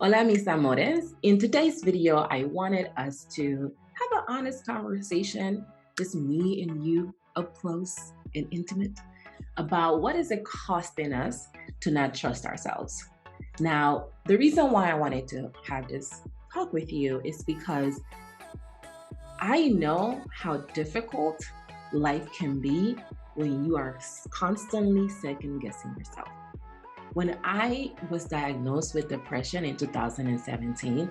Hola Mis Amores. In today's video, I wanted us to have an honest conversation, just me and you up close and intimate, about what is it costing us to not trust ourselves. Now, the reason why I wanted to have this talk with you is because I know how difficult life can be when you are constantly second guessing yourself. When I was diagnosed with depression in 2017,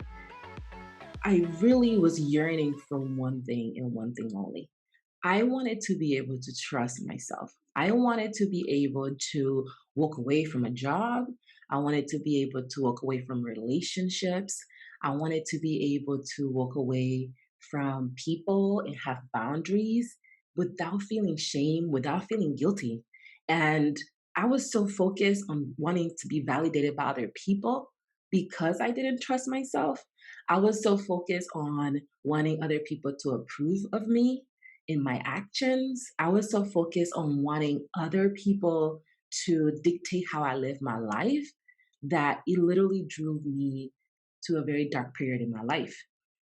I really was yearning for one thing and one thing only. I wanted to be able to trust myself. I wanted to be able to walk away from a job. I wanted to be able to walk away from relationships. I wanted to be able to walk away from people and have boundaries without feeling shame, without feeling guilty. And I was so focused on wanting to be validated by other people because I didn't trust myself. I was so focused on wanting other people to approve of me in my actions. I was so focused on wanting other people to dictate how I live my life that it literally drove me to a very dark period in my life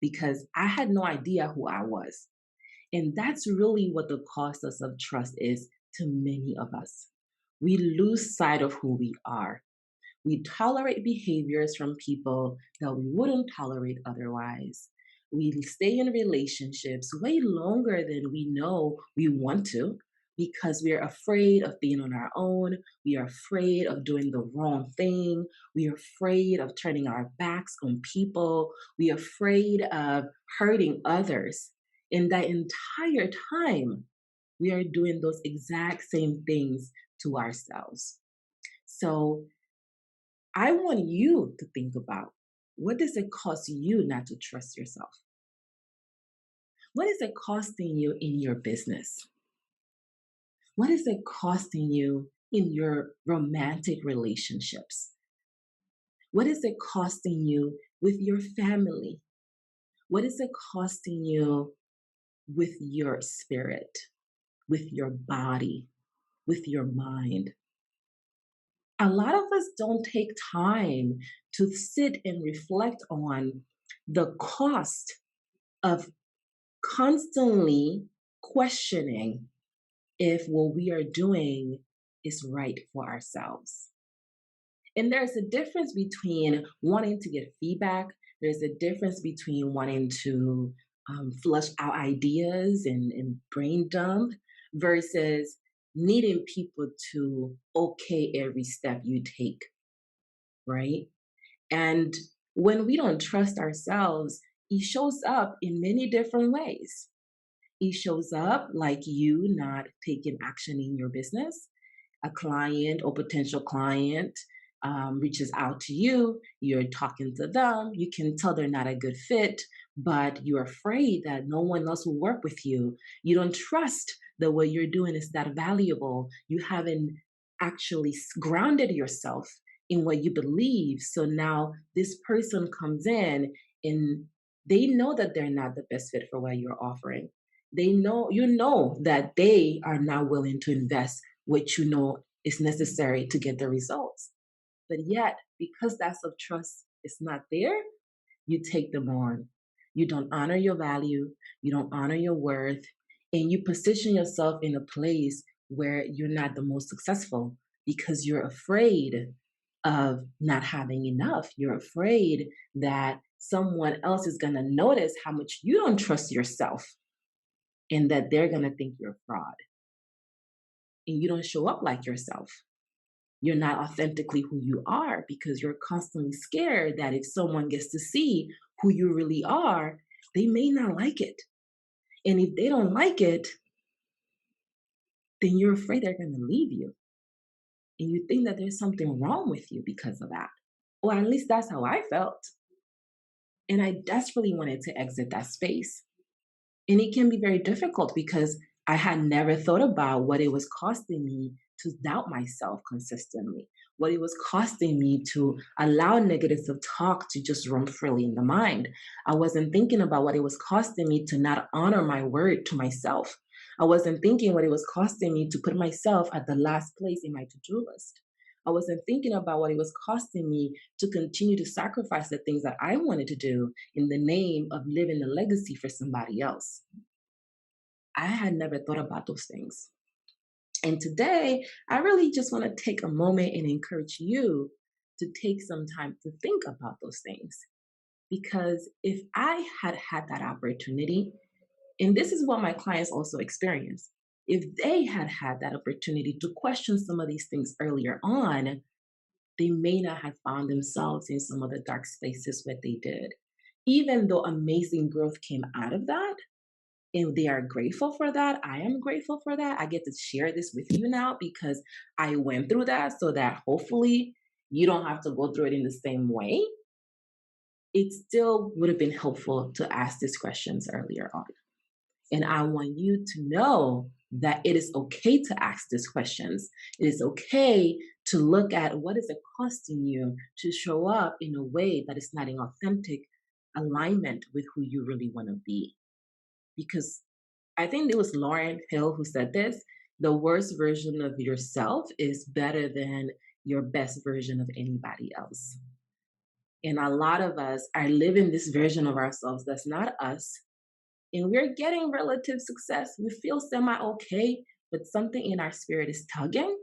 because I had no idea who I was. And that's really what the cost of trust is to many of us. We lose sight of who we are. We tolerate behaviors from people that we wouldn't tolerate otherwise. We stay in relationships way longer than we know we want to because we're afraid of being on our own. We are afraid of doing the wrong thing. We are afraid of turning our backs on people. We are afraid of hurting others. And that entire time, we are doing those exact same things to ourselves. So I want you to think about, what does it cost you not to trust yourself? What is it costing you in your business? What is it costing you in your romantic relationships? What is it costing you with your family? What is it costing you with your spirit, with your body, with your mind? A lot of us don't take time to sit and reflect on the cost of constantly questioning if what we are doing is right for ourselves. And there's a difference between wanting to get feedback, there's a difference between wanting to flush out ideas and brain dump versus needing people to okay every step you take, right? And when we don't trust ourselves, it shows up in many different ways. It shows up like you not taking action in your business. A client or potential client reaches out to you, you're talking to them, you can tell they're not a good fit, but you're afraid that no one else will work with you. You don't trust that what you're doing is that valuable. You haven't actually grounded yourself in what you believe. So now this person comes in and they know that they're not the best fit for what you're offering. They know, you know, that they are not willing to invest what you know is necessary to get the results. But yet, because that self trust is not there, you take them on. You don't honor your value, you don't honor your worth, and you position yourself in a place where you're not the most successful because you're afraid of not having enough. You're afraid that someone else is going to notice how much you don't trust yourself and that they're going to think you're a fraud and you don't show up like yourself. You're not authentically who you are because you're constantly scared that if someone gets to see who you really are, they may not like it. And if they don't like it, then you're afraid they're going to leave you. And you think that there's something wrong with you because of that. Or at least that's how I felt. And I desperately wanted to exit that space. And it can be very difficult because I had never thought about what it was costing me to doubt myself consistently, what it was costing me to allow negative talk to just roam freely in the mind. I wasn't thinking about what it was costing me to not honor my word to myself. I wasn't thinking what it was costing me to put myself at the last place in my to do list. I wasn't thinking about what it was costing me to continue to sacrifice the things that I wanted to do in the name of living a legacy for somebody else. I had never thought about those things. And today, I really just want to take a moment and encourage you to take some time to think about those things. Because if I had had that opportunity, and this is what my clients also experience, if they had had that opportunity to question some of these things earlier on, they may not have found themselves in some of the dark spaces where they did. Even though amazing growth came out of that, and they are grateful for that. I am grateful for that. I get to share this with you now because I went through that so that hopefully you don't have to go through it in the same way. It still would have been helpful to ask these questions earlier on. And I want you to know that it is okay to ask these questions. It is okay to look at what is it costing you to show up in a way that is not in authentic alignment with who you really want to be. Because I think it was Lauren Hill who said this: the worst version of yourself is better than your best version of anybody else. And a lot of us are living this version of ourselves that's not us. And we're getting relative success. We feel semi okay, but something in our spirit is tugging,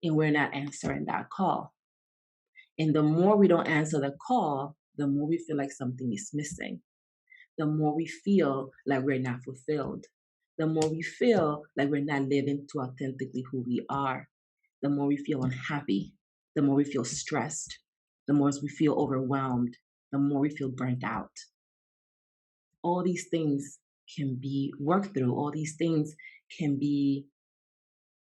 and we're not answering that call. And the more we don't answer the call, the more we feel like something is missing. The more we feel like we're not fulfilled. The more we feel like we're not living to authentically who we are. The more we feel unhappy. The more we feel stressed. The more we feel overwhelmed. The more we feel burnt out. All these things can be worked through. All these things can be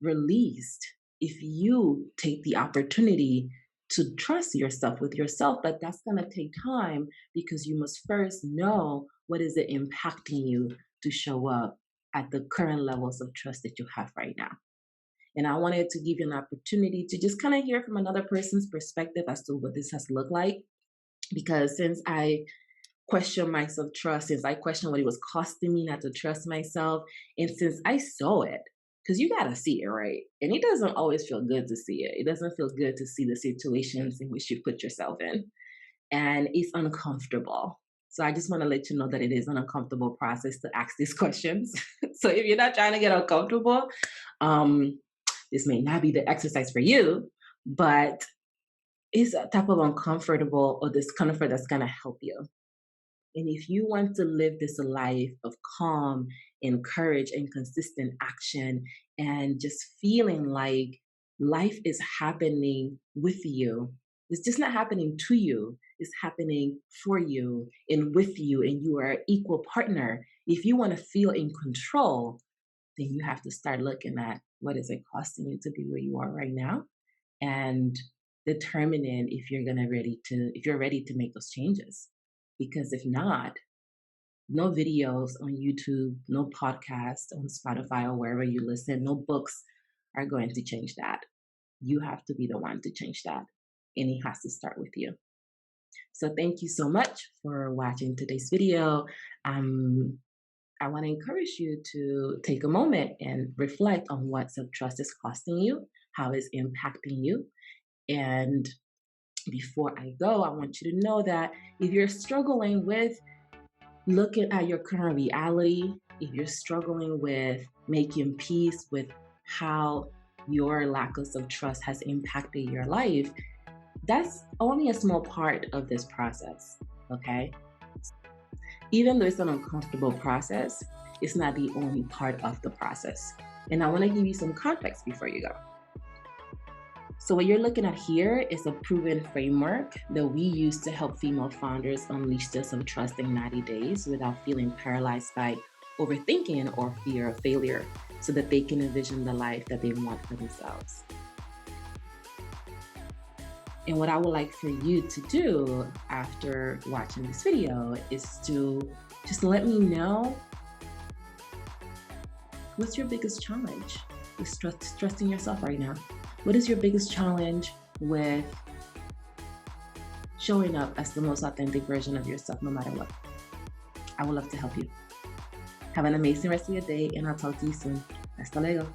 released if you take the opportunity to trust yourself with yourself. But that's going to take time because you must first know what is it impacting you to show up at the current levels of trust that you have right now. And I wanted to give you an opportunity to just kind of hear from another person's perspective as to what this has looked like. Because since I question my self-trust, since I question what it was costing me not to trust myself, and since I saw it, because you got to see it, right? And it doesn't always feel good to see it. It doesn't feel good to see the situations in which you put yourself in. And it's uncomfortable. So I just want to let you know that it is an uncomfortable process to ask these questions. So if you're not trying to get uncomfortable, this may not be the exercise for you, but it's a type of uncomfortable or discomfort that's going to help you. And if you want to live this life of calm and courage and consistent action and just feeling like life is happening with you, it's just not happening to you, it's happening for you and with you, and you are an equal partner. If you want to feel in control, then you have to start looking at what is it costing you to be where you are right now and determining if you're ready to make those changes. Because if not, no videos on YouTube, no podcast on Spotify or wherever you listen, no books are going to change that. You have to be the one to change that. And it has to start with you. So thank you so much for watching today's video. I want to encourage you to take a moment and reflect on what self-trust is costing you, how it's impacting you. And before I go, I want you to know that if you're struggling with looking at your current reality, if you're struggling with making peace with how your lack of self-trust has impacted your life, that's only a small part of this process, okay? Even though it's an uncomfortable process, it's not the only part of the process. And I want to give you some context before you go. So what you're looking at here is a proven framework that we use to help female founders unleash their self-trust in 90 days without feeling paralyzed by overthinking or fear of failure, so that they can envision the life that they want for themselves. And what I would like for you to do after watching this video is to just let me know, what's your biggest challenge with trusting yourself right now? What is your biggest challenge with showing up as the most authentic version of yourself, no matter what? I would love to help you. Have an amazing rest of your day, and I'll talk to you soon. Hasta luego.